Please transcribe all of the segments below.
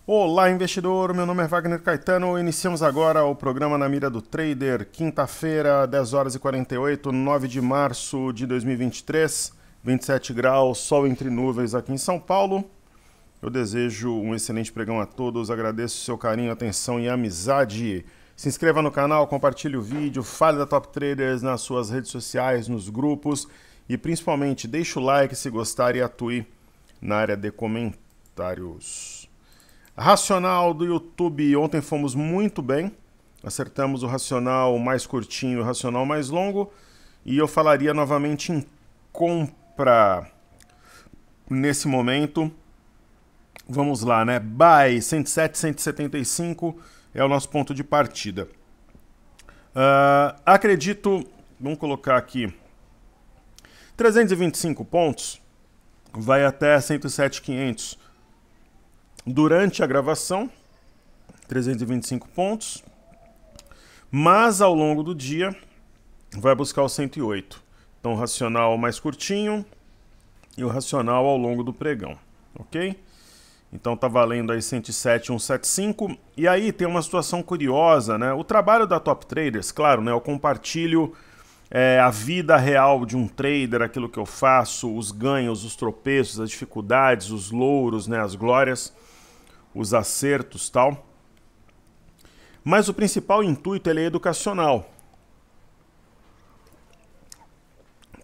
Olá, investidor. Meu nome é Wagner Caetano. Iniciamos agora o programa Na Mira do Trader, quinta-feira, 10 horas e 48, 9 de março de 2023, 27 graus, sol entre nuvens aqui em São Paulo. Eu desejo um excelente pregão a todos, agradeço o seu carinho, atenção e amizade. Se inscreva no canal, compartilhe o vídeo, fale da Top Traders nas suas redes sociais, nos grupos e principalmente deixe o like se gostar e atue na área de comentários. Racional do YouTube, ontem fomos muito bem, acertamos o racional mais curtinho e o racional mais longo, e eu falaria novamente em compra nesse momento. Vamos lá, né? Buy 107, 175 é o nosso ponto de partida. Acredito, vamos colocar aqui, 325 pontos, vai até 107,500. Durante a gravação, 325 pontos, mas ao longo do dia vai buscar o 108. Então o racional mais curtinho e o racional ao longo do pregão, ok? Então tá valendo aí 107,175. E aí tem uma situação curiosa, né? O trabalho da Top Traders, claro, né? Eu compartilho a vida real de um trader, aquilo que eu faço, os ganhos, os tropeços, as dificuldades, os louros, né? As glórias, os acertos, tal. Mas o principal intuito ele é educacional.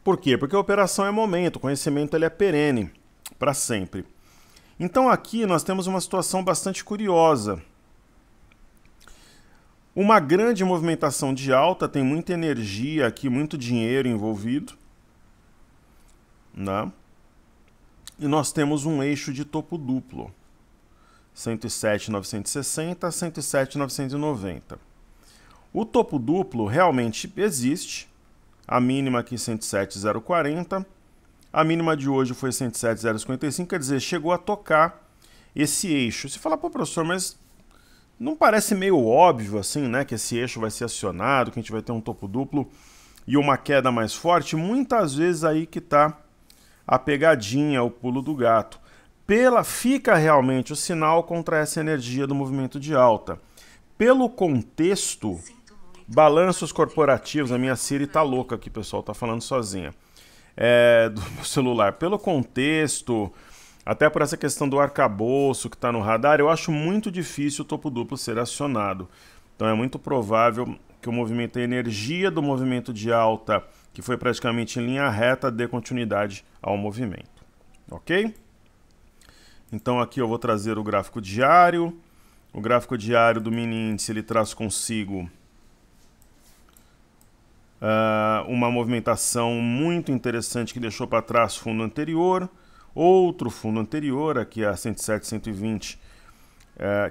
Por quê? Porque a operação é momento, o conhecimento ele é perene, para sempre. Então aqui nós temos uma situação bastante curiosa. Uma grande movimentação de alta, tem muita energia aqui, muito dinheiro envolvido, né? E nós temos um eixo de topo duplo. 107,960, 107,990. O topo duplo realmente existe. A mínima aqui 107,040. A mínima de hoje foi 107,055, quer dizer, chegou a tocar esse eixo. Você fala, pô, professor, mas não parece meio óbvio assim, né, que esse eixo vai ser acionado, que a gente vai ter um topo duplo e uma queda mais forte? Muitas vezes aí que está a pegadinha, o pulo do gato. Fica realmente o sinal contra essa energia do movimento de alta. Pelo contexto, balanços corporativos, a minha Siri tá louca aqui, pessoal, tá falando sozinha, do meu celular. Pelo contexto, até por essa questão do arcabouço que está no radar, eu acho muito difícil o topo duplo ser acionado. Então é muito provável que o movimento, a energia do movimento de alta, que foi praticamente em linha reta, dê continuidade ao movimento. Ok? Então aqui eu vou trazer o gráfico diário. O gráfico diário do mini índice ele traz consigo uma movimentação muito interessante que deixou para trás fundo anterior, outro fundo anterior, aqui a 107, 120,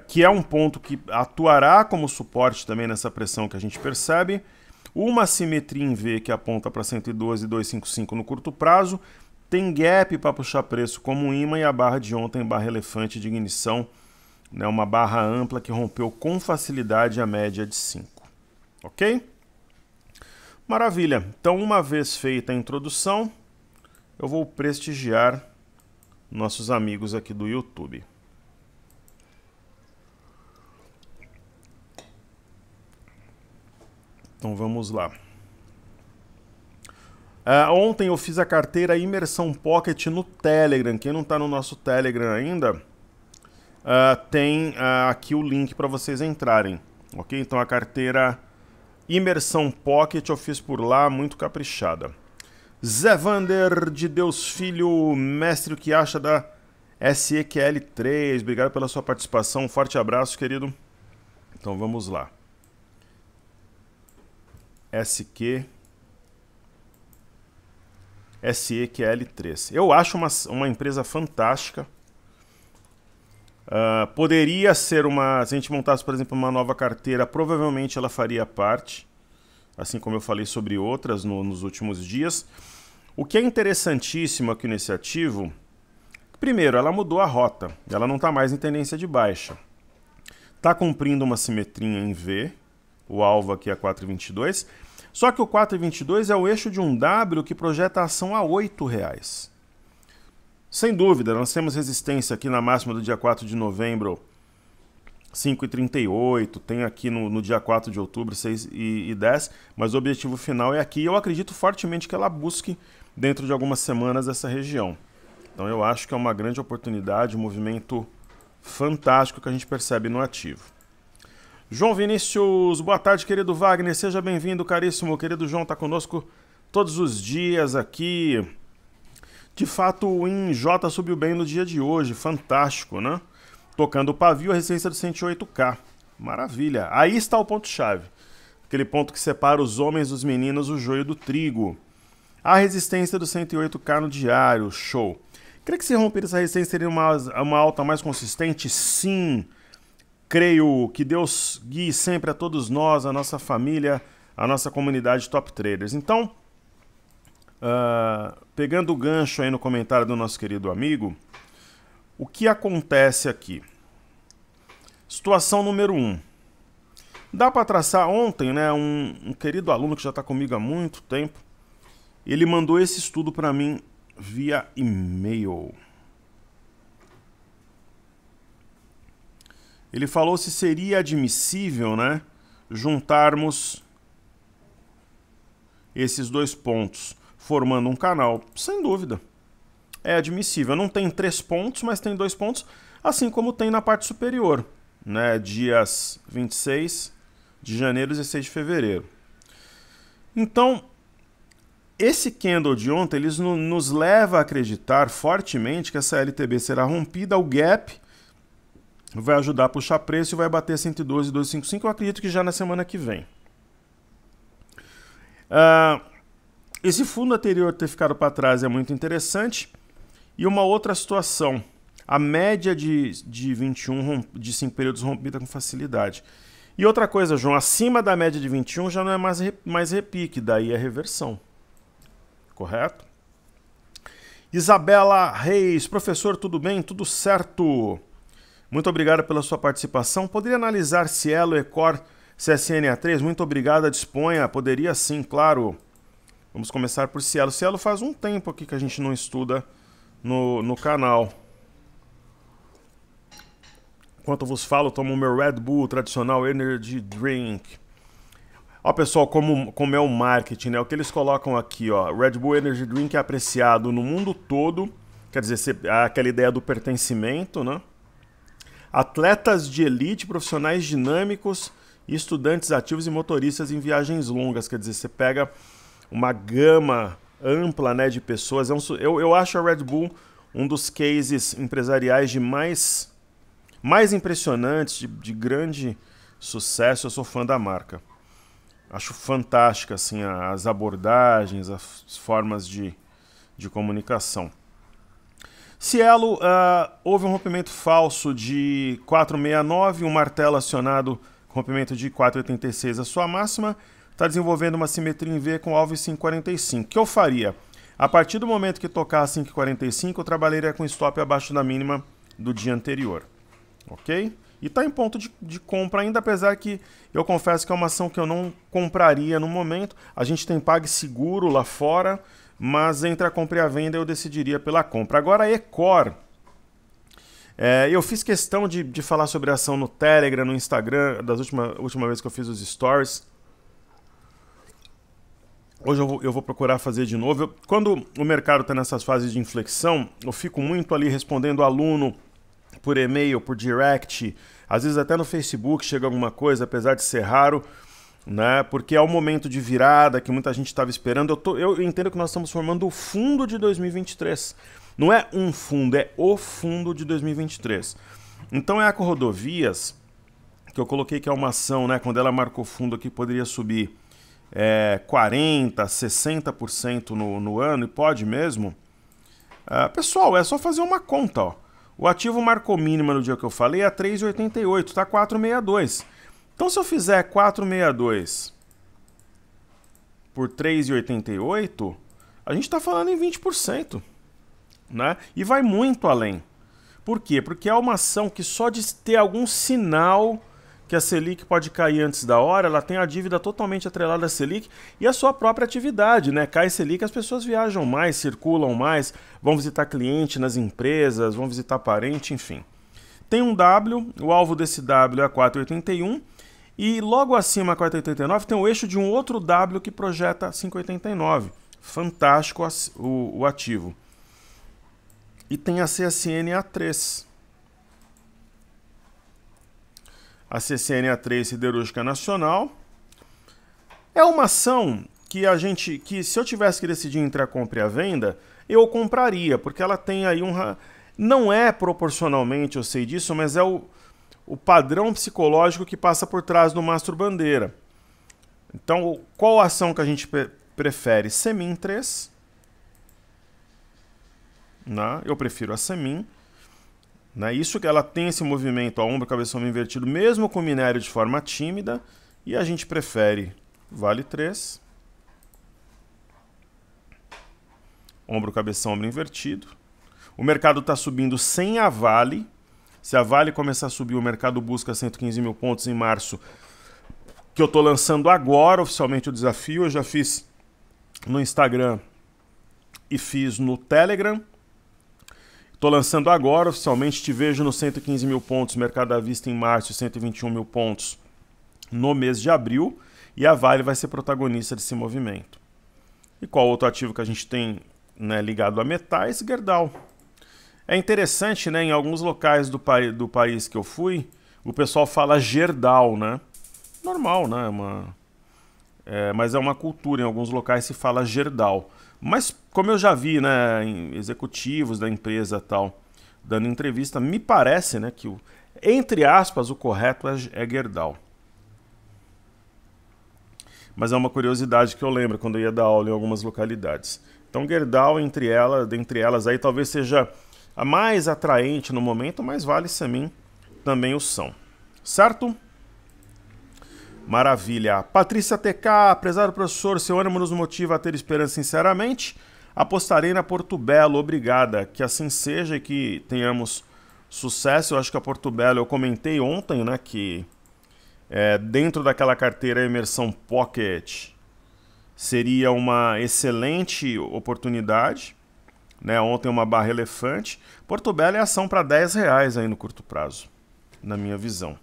que é um ponto que atuará como suporte também nessa pressão que a gente percebe, uma simetria em V que aponta para 112,255 no curto prazo, tem gap para puxar preço como um imã e a barra de ontem, barra elefante de ignição, né, uma barra ampla que rompeu com facilidade a média de 5. Ok? Maravilha. Então, uma vez feita a introdução, eu vou prestigiar nossos amigos aqui do YouTube. Então, vamos lá. Ontem eu fiz a carteira Imersão Pocket no Telegram. Quem não está no nosso Telegram ainda, tem aqui o link para vocês entrarem. Ok? Então a carteira Imersão Pocket eu fiz por lá, muito caprichada. Zé Vander de Deus Filho, mestre, o que acha da SEQL3? Obrigado pela sua participação, um forte abraço, querido. Então vamos lá. SEQL3. Eu acho uma empresa fantástica. Poderia ser se a gente montasse, por exemplo, uma nova carteira, provavelmente ela faria parte, assim como eu falei sobre outras nos últimos dias. O que é interessantíssimo aqui nesse ativo, primeiro, ela mudou a rota, ela não está mais em tendência de baixa. Está cumprindo uma simetria em V, o alvo aqui é 4,22, só que o 4,22 é o eixo de um W que projeta a ação a R$ 8. Sem dúvida, nós temos resistência aqui na máxima do dia 4 de novembro 5,38, tem aqui no dia 4 de outubro 6,10, mas o objetivo final é aqui. Eu acredito fortemente que ela busque dentro de algumas semanas essa região. Então eu acho que é uma grande oportunidade, um movimento fantástico que a gente percebe no ativo. João Vinícius, boa tarde, querido Wagner, seja bem-vindo, caríssimo. Querido João, está conosco todos os dias aqui. De fato, o INJ subiu bem no dia de hoje, fantástico, né? Tocando o pavio, a resistência do 108K. Maravilha. Aí está o ponto-chave. Aquele ponto que separa os homens dos meninos, o joio do trigo. A resistência do 108K no diário, show. Creio que se romper essa resistência seria uma alta mais consistente? Sim. Creio que Deus guie sempre a todos nós, a nossa família, a nossa comunidade top traders. Então, pegando o gancho aí no comentário do nosso querido amigo, o que acontece aqui? Situação número 1. Dá para traçar ontem, né? Um querido aluno que já está comigo há muito tempo, ele mandou esse estudo para mim via e-mail. Ele falou se seria admissível, né, juntarmos esses dois pontos, formando um canal. Sem dúvida. É admissível. Não tem 3 pontos, mas tem 2 pontos, assim como tem na parte superior, né, dias 26 de janeiro e 16 de fevereiro. Então, esse candle de ontem eles nos leva a acreditar fortemente que essa LTB será rompida, o gap vai ajudar a puxar preço e vai bater 112,255, eu acredito que já na semana que vem. Esse fundo anterior ter ficado para trás é muito interessante. E uma outra situação, a média de 21 de 5 períodos rompida com facilidade. E outra coisa, João, acima da média de 21 já não é mais repique, daí é reversão. Correto? Isabela Reis, professor, tudo bem? Tudo certo? Muito obrigado pela sua participação. Poderia analisar Cielo, Ecor, CSNA3? Muito obrigado, disponha. Poderia sim, claro. Vamos começar por Cielo. Cielo faz um tempo aqui que a gente não estuda no canal. Enquanto eu vos falo, tomo o meu Red Bull tradicional Energy Drink. Ó, pessoal, como é o marketing, né? O que eles colocam aqui, ó, Red Bull Energy Drink é apreciado no mundo todo, quer dizer, aquela ideia do pertencimento, né? Atletas de elite, profissionais dinâmicos, estudantes ativos e motoristas em viagens longas, quer dizer, você pega uma gama ampla, né, de pessoas. Eu acho a Red Bull um dos cases empresariais de mais impressionantes, de grande sucesso. Eu sou fã da marca. Acho fantástica assim, as abordagens, as formas de comunicação. Cielo, houve um rompimento falso de 4,69, um martelo acionado com rompimento de 4,86 a sua máxima. Está desenvolvendo uma simetria em V com alvo em 5,45. O que eu faria? A partir do momento que tocar a 5,45, eu trabalharia com stop abaixo da mínima do dia anterior. Ok? E está em ponto de compra ainda, apesar que eu confesso que é uma ação que eu não compraria no momento. A gente tem PagSeguro lá fora, mas entre a compra e a venda eu decidiria pela compra. Agora a Ecor. Eu fiz questão de falar sobre a ação no Telegram, no Instagram, última vez que eu fiz os stories. Hoje eu vou procurar fazer de novo. Quando o mercado está nessas fases de inflexão, eu fico muito ali respondendo aluno por e-mail, por direct, às vezes até no Facebook chega alguma coisa, apesar de ser raro, né? Porque é o momento de virada que muita gente estava esperando. Eu entendo que nós estamos formando o fundo de 2023. Não é um fundo, é o fundo de 2023. Então é a Eco-Rodovias, que eu coloquei que é uma ação, né? Quando ela marcou fundo aqui, poderia subir 40%, 60% no ano, e pode mesmo. Pessoal, é só fazer uma conta, ó. O ativo marcou mínima no dia que eu falei a 3,88, está 4,62. Então se eu fizer 4,62 por 3,88, a gente está falando em 20%, né? E vai muito além. Por quê? Porque é uma ação que só de ter algum sinal que a Selic pode cair antes da hora, ela tem a dívida totalmente atrelada à Selic e a sua própria atividade, né? Cai Selic, as pessoas viajam mais, circulam mais, vão visitar cliente nas empresas, vão visitar parente, enfim. tem um W, o alvo desse W é a 4,81 e logo acima a 4,89 tem o eixo de um outro W que projeta 5,89. Fantástico o ativo. E tem a CSN A3. A CSN A3 Siderúrgica Nacional é uma ação que se eu tivesse que decidir entre a compra e a venda, eu compraria, porque ela tem aí não é proporcionalmente, eu sei disso, mas é o padrão psicológico que passa por trás do mastro bandeira. Então, qual ação que a gente prefere? Semin 3. Né? Eu prefiro a Semin. Né? Isso que ela tem esse movimento a ombro, cabeção invertido, mesmo com minério de forma tímida, e a gente prefere Vale 3. Ombro, cabeção, ombro invertido. O mercado está subindo sem a Vale. Se a Vale começar a subir, o mercado busca 115 mil pontos em março, que eu estou lançando agora oficialmente o desafio. Eu já fiz no Instagram e fiz no Telegram. Estou lançando agora oficialmente, te vejo nos 115 mil pontos, mercado à vista em março e 121 mil pontos no mês de abril. E a Vale vai ser protagonista desse movimento. E qual outro ativo que a gente tem, né, ligado a metais? Gerdau. É interessante, né, em alguns locais do país que eu fui, o pessoal fala Gerdau, né? Normal, né? Mas é uma cultura, em alguns locais se fala Gerdau. Mas como eu já vi, né, executivos da empresa tal, dando entrevista, me parece, né, que entre aspas o correto é Gerdau. Mas é uma curiosidade que eu lembro quando eu ia dar aula em algumas localidades. Então Gerdau, dentre elas aí, talvez seja a mais atraente no momento, mas Vale e Semin também o são. Certo? Maravilha. Patrícia TK, prezado professor, seu ânimo nos motiva a ter esperança sinceramente. Apostarei na Porto Belo, obrigada. Que assim seja e que tenhamos sucesso. Eu acho que a Porto Belo, eu comentei ontem, né, que dentro daquela carteira Imersão Pocket seria uma excelente oportunidade. Né, ontem uma barra elefante. Porto Belo é ação para R$10 aí no curto prazo, na minha visão.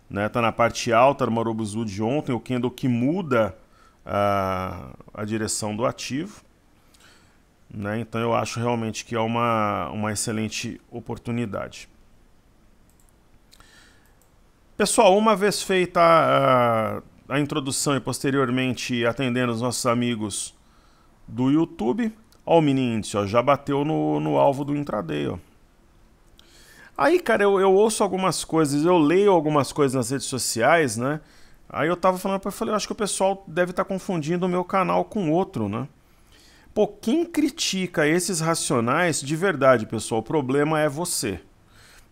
Né, tá na parte alta do Marubozu de ontem, o candle que muda a direção do ativo. Né, então eu acho realmente que é uma excelente oportunidade. Pessoal, uma vez feita a introdução e posteriormente atendendo os nossos amigos do YouTube, ó, o mini índice, ó, já bateu no alvo do intraday. Ó. Aí, cara, eu ouço algumas coisas, eu leio algumas coisas nas redes sociais, né? Aí eu tava falando, eu falei, eu acho que o pessoal deve estar confundindo o meu canal com outro, né? Pô, quem critica esses racionais, de verdade, pessoal, o problema é você.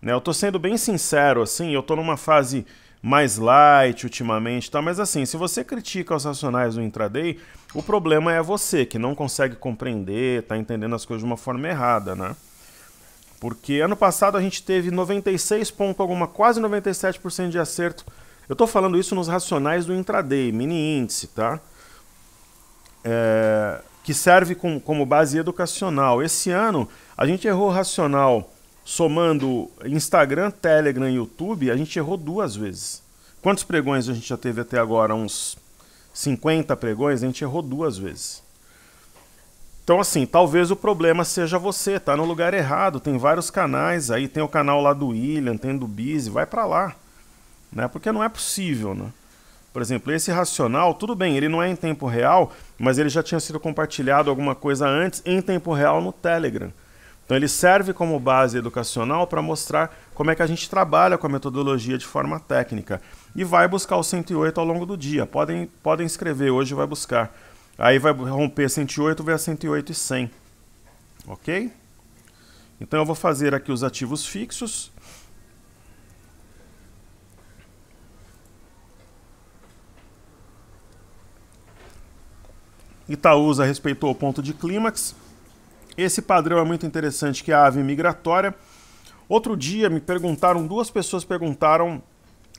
Né? Eu tô sendo bem sincero, assim, eu tô numa fase mais light ultimamente, tá? Mas assim, se você critica os racionais do intraday, o problema é você, que não consegue compreender, tá entendendo as coisas de uma forma errada, né? Porque ano passado a gente teve 96 ponto alguma, quase 97% de acerto. Eu tô falando isso nos racionais do intraday, mini índice, tá? Que serve como base educacional. Esse ano a gente errou racional somando Instagram, Telegram e YouTube, a gente errou 2 vezes. Quantos pregões a gente já teve até agora? Uns 50 pregões, a gente errou 2 vezes. Então assim, talvez o problema seja você, tá no lugar errado, tem vários canais aí, tem o canal lá do William, tem do Busy, vai pra lá. Né? Porque não é possível, né? Por exemplo, esse racional, tudo bem, ele não é em tempo real, mas ele já tinha sido compartilhado alguma coisa antes em tempo real no Telegram. Então ele serve como base educacional para mostrar como é que a gente trabalha com a metodologia de forma técnica. E vai buscar o 108 ao longo do dia. Podem escrever, hoje vai buscar. Aí vai romper 108, vai a 108 e 100. Ok? Então eu vou fazer aqui os ativos fixos. Itaúsa respeitou o ponto de clímax. Esse padrão é muito interessante, que é a ave migratória. Outro dia me perguntaram, 2 pessoas perguntaram,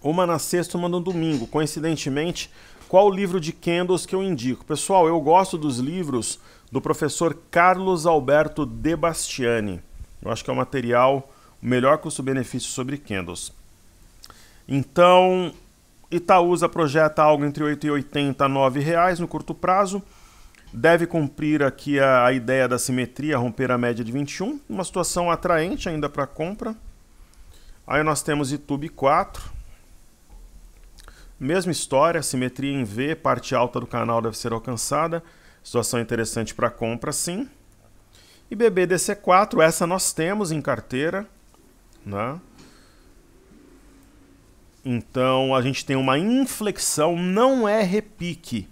uma na sexta, uma no domingo, coincidentemente, qual o livro de candles que eu indico. Pessoal, eu gosto dos livros do professor Carlos Alberto De Bastiani. Eu acho que é um material melhor custo-benefício sobre candles. Então, Itaúsa projeta algo entre 8,80 a R$ 9,00 no curto prazo. Deve cumprir aqui a ideia da simetria, romper a média de 21. Uma situação atraente ainda para compra. Aí nós temos Itube 4. Mesma história, simetria em V, parte alta do canal deve ser alcançada. Situação interessante para compra, sim. E BBDC4, essa nós temos em carteira, né? Então a gente tem uma inflexão, não é repique.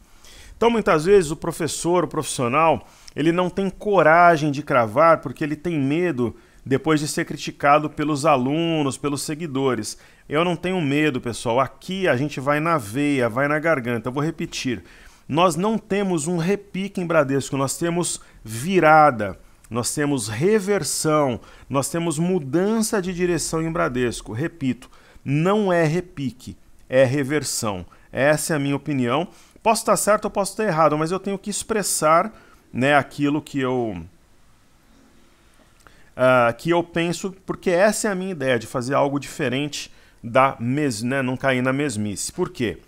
Então muitas vezes o professor, o profissional, ele não tem coragem de cravar porque ele tem medo depois de ser criticado pelos alunos, pelos seguidores. Eu não tenho medo, pessoal. Aqui a gente vai na veia, vai na garganta. Eu vou repetir. Nós não temos um repique em Bradesco, nós temos virada, nós temos reversão, nós temos mudança de direção em Bradesco. Repito, não é repique, é reversão. Essa é a minha opinião. Posso estar certo ou posso estar errado, mas eu tenho que expressar, né, aquilo que eu penso, porque essa é a minha ideia, de fazer algo diferente né, não cair na mesmice. Por quê?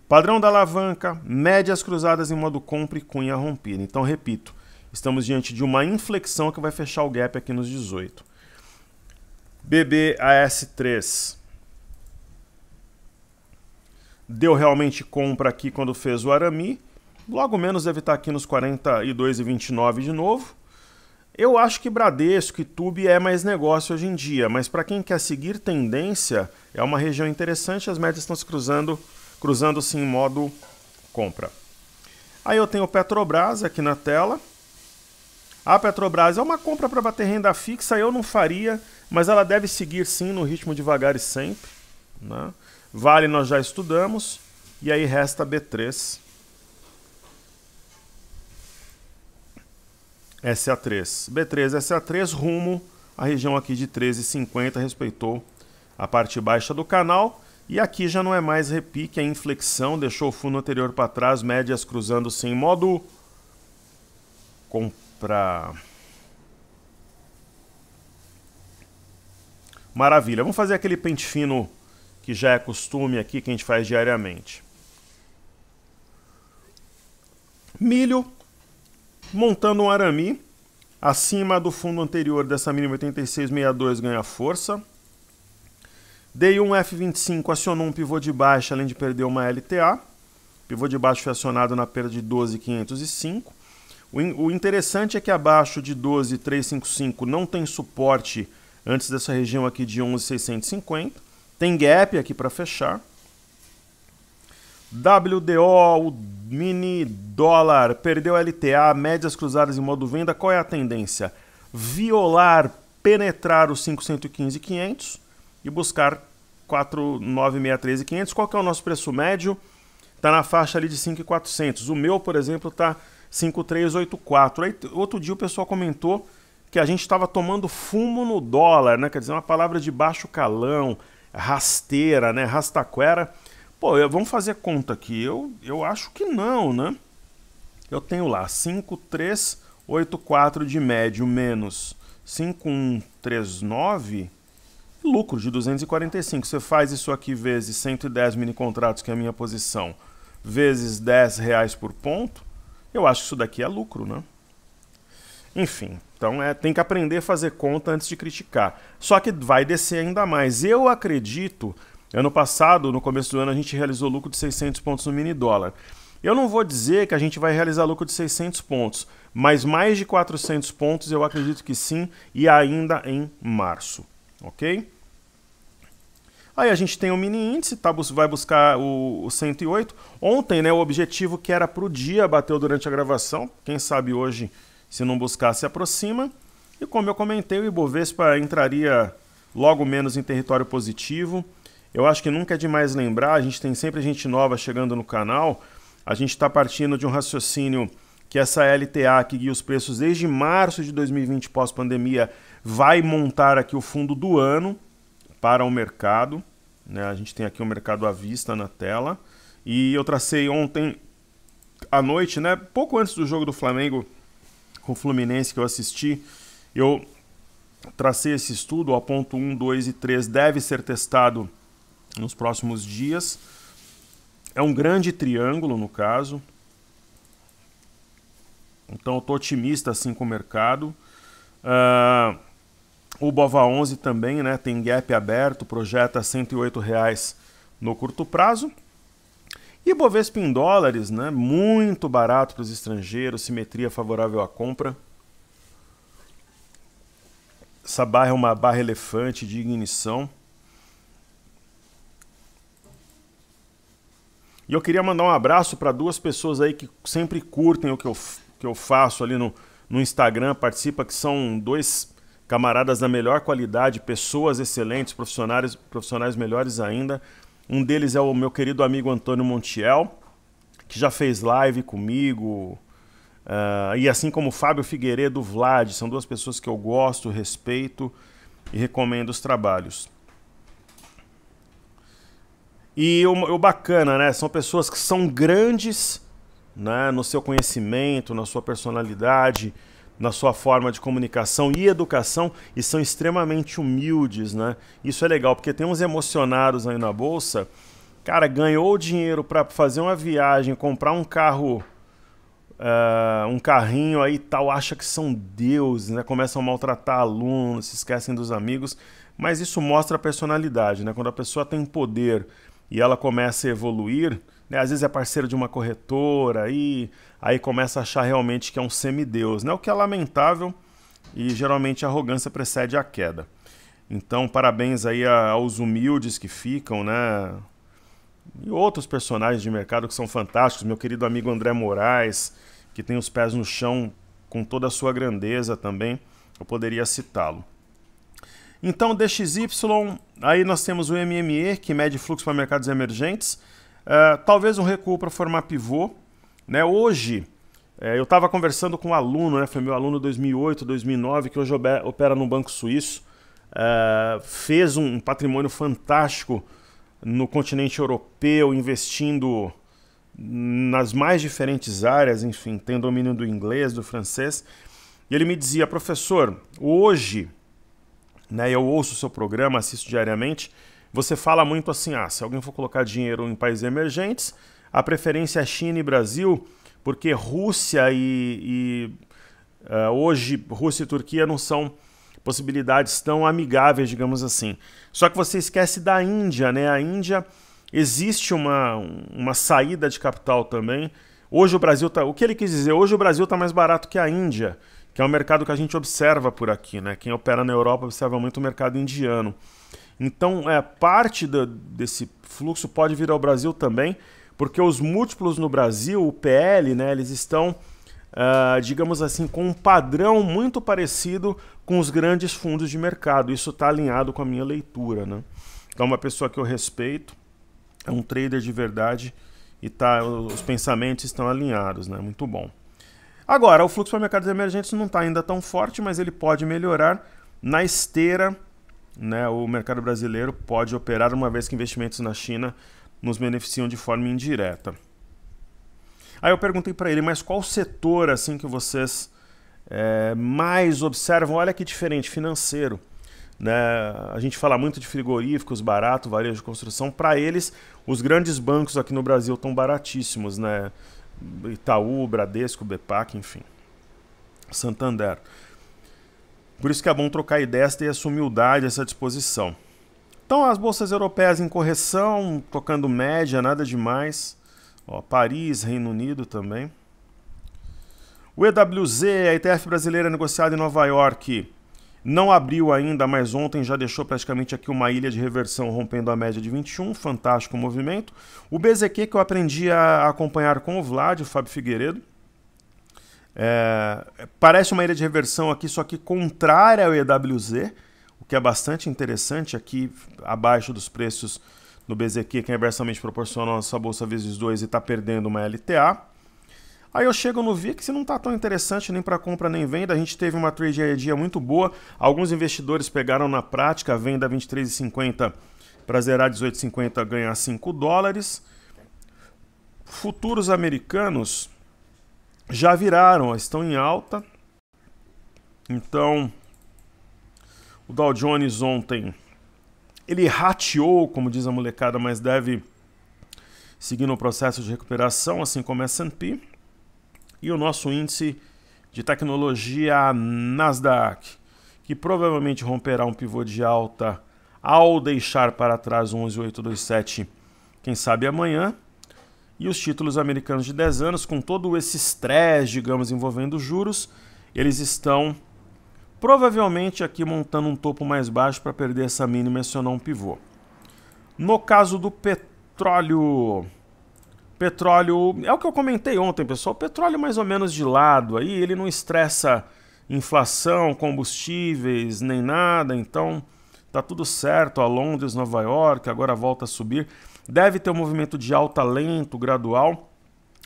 Padrão da alavanca, médias cruzadas em modo compra e cunha rompida. Então, repito, estamos diante de uma inflexão que vai fechar o gap aqui nos 18. BBAS3 deu realmente compra aqui quando fez o Arami. Logo menos deve estar aqui nos 42,29 de novo. Eu acho que Bradesco e Tube é mais negócio hoje em dia, mas para quem quer seguir tendência, é uma região interessante, as médias estão se cruzando-se em modo compra. Aí eu tenho o Petrobras aqui na tela. A Petrobras é uma compra para bater renda fixa, eu não faria, mas ela deve seguir sim no ritmo devagar e sempre, né? Vale nós já estudamos, e aí resta B3. SA3. B3, SA3 rumo à região aqui de 13,50, respeitou a parte baixa do canal. E aqui já não é mais repique, é inflexão, deixou o fundo anterior para trás, médias cruzando-se em modo compra. Maravilha, vamos fazer aquele pente fino que já é costume aqui, que a gente faz diariamente. Milho, montando um arame, acima do fundo anterior dessa mínima 86,62 ganha força. D1 F25 acionou um pivô de baixa, além de perder uma LTA. Pivô de baixo foi acionado na perda de 12,505. O interessante é que abaixo de 12,355 não tem suporte antes dessa região aqui de 11,650. Tem gap aqui para fechar. WDO, o mini dólar, perdeu LTA, médias cruzadas em modo venda. Qual é a tendência? Violar, penetrar os 515,500 e buscar 4,963,500. Qual que é o nosso preço médio? Está na faixa ali de 5,400. O meu, por exemplo, está 5,384. Aí, outro dia o pessoal comentou que a gente estava tomando fumo no dólar, né? Quer dizer, uma palavra de baixo calão, rasteira, né? Rastaquera. Pô, vamos fazer conta aqui. Eu acho que não, né? Eu tenho lá 5,384 de médio menos 5,139, lucro de 245. Você faz isso aqui vezes 110 mini contratos, que é a minha posição, vezes R$10 por ponto, eu acho que isso daqui é lucro, né? Enfim, então tem que aprender a fazer conta antes de criticar. Só que vai descer ainda mais. Eu acredito, ano passado, no começo do ano, a gente realizou lucro de 600 pontos no mini dólar. Eu não vou dizer que a gente vai realizar lucro de 600 pontos, mas mais de 400 pontos eu acredito que sim, e ainda em março, ok? Aí a gente tem o mini índice, vai buscar o 108. Ontem, né, o objetivo que era para o dia bateu durante a gravação, quem sabe hoje, se não buscar, se aproxima. E como eu comentei, o Ibovespa entraria logo menos em território positivo. Eu acho que nunca é demais lembrar, a gente tem sempre gente nova chegando no canal. A gente está partindo de um raciocínio que essa LTA, que guia os preços desde março de 2020, pós-pandemia, vai montar aqui o fundo do ano para o mercado, né? A gente tem aqui o mercado à vista na tela. E eu tracei ontem à noite, né, pouco antes do jogo do Flamengo com o Fluminense que eu assisti, eu tracei esse estudo, o ponto 1, 2 e 3 deve ser testado nos próximos dias. É um grande triângulo, no caso. Então eu estou otimista assim com o mercado. O BOVA11 também, né, tem gap aberto, projeta R$ 108,00 no curto prazo. E Bovespa em dólares, né, muito barato para os estrangeiros, simetria favorável à compra. Essa barra é uma barra elefante de ignição. E eu queria mandar um abraço para duas pessoas aí que sempre curtem o que eu faço ali no Instagram, participa, que são dois camaradas da melhor qualidade, pessoas excelentes, profissionais melhores ainda. Um deles é o meu querido amigo Antônio Montiel, que já fez live comigo, e assim como o Fábio Figueiredo, Vlad, são duas pessoas que eu gosto, respeito e recomendo os trabalhos. E o bacana, né, são pessoas que são grandes, né, no seu conhecimento, na sua personalidade, na sua forma de comunicação e educação, e são extremamente humildes, né? Isso é legal, porque tem uns emocionados aí na bolsa, cara, ganhou dinheiro para fazer uma viagem, comprar um carro, um carrinho aí e tal, acha que são deuses, né? Começam a maltratar alunos, se esquecem dos amigos, mas isso mostra a personalidade, né? Quando a pessoa tem poder e ela começa a evoluir, né? Às vezes é parceiro de uma corretora e aí começa a achar realmente que é um semideus, né? O que é lamentável, e geralmente a arrogância precede a queda. Então, parabéns aí aos humildes que ficam, né? E outros personagens de mercado que são fantásticos. Meu querido amigo André Moraes, que tem os pés no chão com toda a sua grandeza também, eu poderia citá-lo. Então, DXY, aí nós temos o MME, que mede fluxo para mercados emergentes. Talvez um recuo para formar pivô, né? Hoje, eu estava conversando com um aluno, né? Foi meu aluno 2008, 2009, que hoje opera no Banco Suíço, fez um patrimônio fantástico no continente europeu, investindo nas mais diferentes áreas, enfim, tem domínio do inglês, do francês, e ele me dizia, professor, hoje, né, eu ouço o seu programa, assisto diariamente, você fala muito assim, se alguém for colocar dinheiro em países emergentes, a preferência é China e Brasil, porque Rússia hoje Rússia e Turquia não são possibilidades tão amigáveis, digamos assim. Só que você esquece da Índia, né? A Índia, existe uma saída de capital também. Hoje o Brasil tá... O que ele quis dizer? Hoje o Brasil está mais barato que a Índia, que é um mercado que a gente observa por aqui, né? Quem opera na Europa observa muito o mercado indiano. Então, parte desse fluxo pode vir ao Brasil também, porque os múltiplos no Brasil, o PL, né, eles estão, digamos assim, com um padrão muito parecido com os grandes fundos de mercado. Isso está alinhado com a minha leitura, né? Então, uma pessoa que eu respeito, é um trader de verdade e os pensamentos estão alinhados, né? Muito bom. Agora, o fluxo para mercados emergentes não está ainda tão forte, mas ele pode melhorar na esteira, né? O mercado brasileiro pode operar, uma vez que investimentos na China nos beneficiam de forma indireta. Aí eu perguntei para ele, mas qual setor assim que vocês mais observam? Olha que diferente, financeiro. Né? A gente fala muito de frigoríficos, barato, varejo de construção. Para eles, os grandes bancos aqui no Brasil estão baratíssimos, né? Itaú, Bradesco, Bepac, enfim. Santander. Por isso que é bom trocar ideias, ter essa humildade, essa disposição. Então, as bolsas europeias em correção, tocando média, nada demais. Paris, Reino Unido também. O EWZ, a ETF brasileira negociada em Nova York, não abriu ainda, mas ontem já deixou praticamente aqui uma ilha de reversão, rompendo a média de 21, fantástico movimento. O BZQ, que eu aprendi a acompanhar com o Vlad, o Fábio Figueiredo, parece uma ilha de reversão aqui, só que contrária ao EWZ, o que é bastante interessante, aqui abaixo dos preços no BZQ, que é inversamente proporcional à nossa bolsa vezes 2 e está perdendo uma LTA. Aí eu chego no VIX e não está tão interessante nem para compra nem venda. A gente teve uma trade a dia muito boa. Alguns investidores pegaram na prática a venda 23,50 para zerar 18,50, ganhar 5 dólares. Futuros americanos já viraram, estão em alta. Então, O Dow Jones ontem, ele rateou, como diz a molecada, mas deve seguir no processo de recuperação, assim como a S&P. E o nosso índice de tecnologia Nasdaq, que provavelmente romperá um pivô de alta ao deixar para trás o 11.827, quem sabe amanhã. E os títulos americanos de 10 anos, com todo esse estresse, digamos, envolvendo juros, eles estão provavelmente aqui montando um topo mais baixo para perder essa mínima e acionar um pivô. No caso do petróleo, é o que eu comentei ontem, pessoal, petróleo mais ou menos de lado, aí ele não estressa inflação, combustíveis, nem nada, então tá tudo certo. A Londres, Nova York, agora volta a subir. Deve ter um movimento de alta lento, gradual.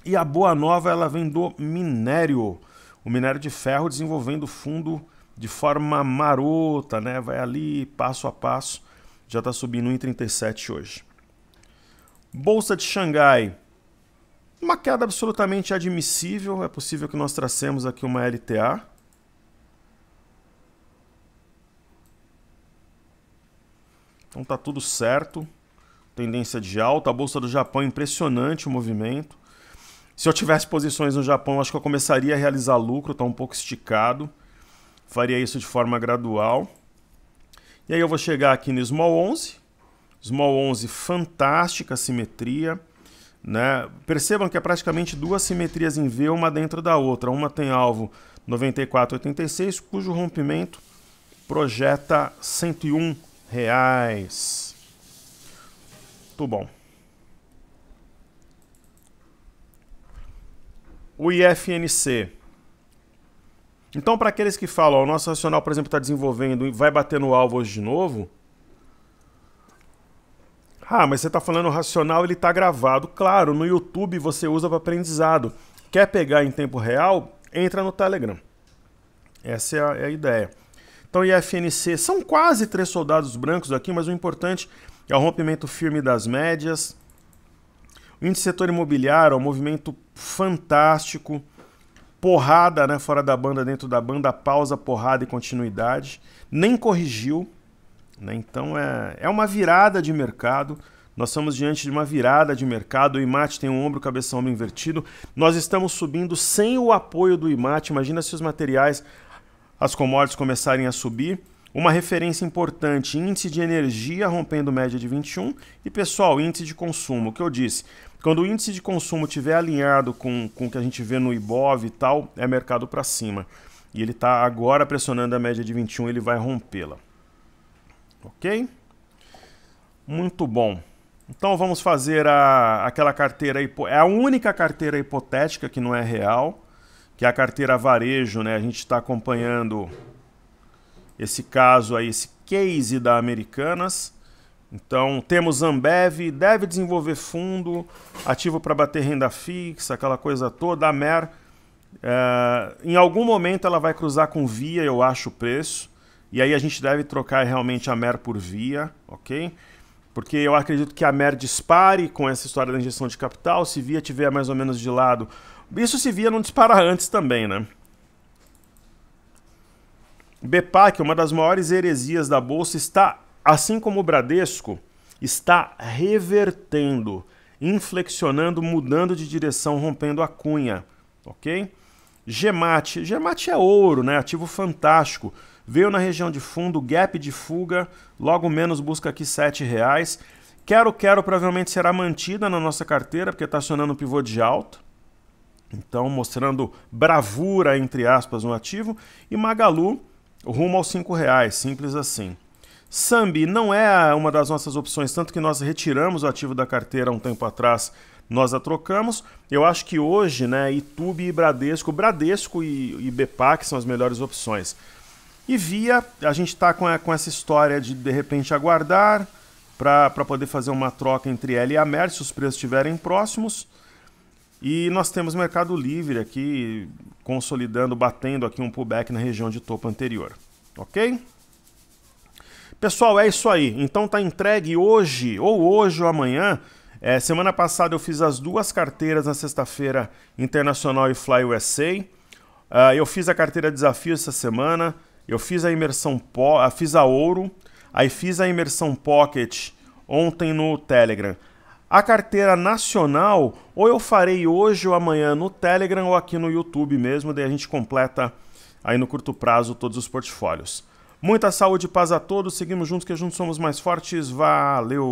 E a boa nova, ela vem do minério. O minério de ferro desenvolvendo fundo de forma marota, né? Vai ali, passo a passo. Já está subindo 1,37 hoje. Bolsa de Xangai. Uma queda absolutamente admissível. É possível que nós tracemos aqui uma LTA. Então tá tudo certo. Tendência de alta. A Bolsa do Japão, impressionante o movimento. Se eu tivesse posições no Japão, acho que eu começaria a realizar lucro. Está um pouco esticado. Faria isso de forma gradual. E aí eu vou chegar aqui no Small 11. Small 11, fantástica simetria, né? Percebam que é praticamente duas simetrias em V, uma dentro da outra. Uma tem alvo 94,86, cujo rompimento projeta R$ 101. Muito bom. O IFNC. Então, para aqueles que falam, ó, o nosso racional, por exemplo, está desenvolvendo e vai bater no alvo hoje de novo. Ah, mas você está falando o racional, ele está gravado. Claro, no YouTube você usa para aprendizado. Quer pegar em tempo real? Entra no Telegram. Essa é a ideia. Então, IFNC, são quase 3 soldados brancos aqui, mas o importante é o rompimento firme das médias. O índice setor imobiliário, um movimento fantástico. Porrada, né, fora da banda, dentro da banda, pausa, porrada e continuidade. Nem corrigiu, né? Então é uma virada de mercado. Nós estamos diante de uma virada de mercado. O IMAT tem um ombro, cabeção, ombro invertido. Nós estamos subindo sem o apoio do IMAT. Imagina se os materiais, as commodities começarem a subir. Uma referência importante, índice de energia rompendo média de 21. E, pessoal, índice de consumo, o que eu disse. Quando o índice de consumo estiver alinhado com o que a gente vê no Ibov e tal, é mercado para cima. E ele está agora pressionando a média de 21, ele vai rompê-la. Ok? Muito bom. Então vamos fazer aquela carteira, é a única carteira hipotética que não é real, que é a carteira varejo, né? A gente está acompanhando esse caso aí, esse case da Americanas. Então, temos Ambev, deve desenvolver fundo, ativo para bater renda fixa, aquela coisa toda. A Mer, em algum momento ela vai cruzar com Via, eu acho, o preço. E aí a gente deve trocar realmente a Mer por Via, ok? Porque eu acredito que a Mer dispare com essa história da injeção de capital, se Via tiver mais ou menos de lado. Isso se Via não disparar antes também, né? BPAC, uma das maiores heresias da Bolsa, está... Assim como o Bradesco, está revertendo, inflexionando, mudando de direção, rompendo a cunha, ok? GEMAT é ouro, né? Ativo fantástico. Veio na região de fundo, gap de fuga, logo menos busca aqui R$ 7. Quero provavelmente será mantida na nossa carteira, porque está acionando um pivô de alta. Então, mostrando bravura, entre aspas, no ativo. E Magalu, rumo aos R$ 5, simples assim. Sambi não é uma das nossas opções, tanto que nós retiramos o ativo da carteira há um tempo atrás, nós a trocamos. Eu acho que hoje, né, Itube e Bradesco e BPAC são as melhores opções. E Via, a gente está com essa história de repente aguardar para poder fazer uma troca entre ela e a Mer, se os preços estiverem próximos. E nós temos Mercado Livre aqui consolidando, batendo aqui um pullback na região de topo anterior, ok? Pessoal, é isso aí. Então tá entregue hoje ou amanhã. Semana passada eu fiz as 2 carteiras na sexta-feira, Internacional e Fly USA. Eu fiz a carteira Desafio essa semana. Eu fiz a imersão fiz a Ouro, aí fiz a imersão Pocket ontem no Telegram. A carteira nacional, ou eu farei hoje ou amanhã no Telegram ou aqui no YouTube mesmo, daí a gente completa aí no curto prazo todos os portfólios. Muita saúde e paz a todos, seguimos juntos que juntos somos mais fortes, valeu!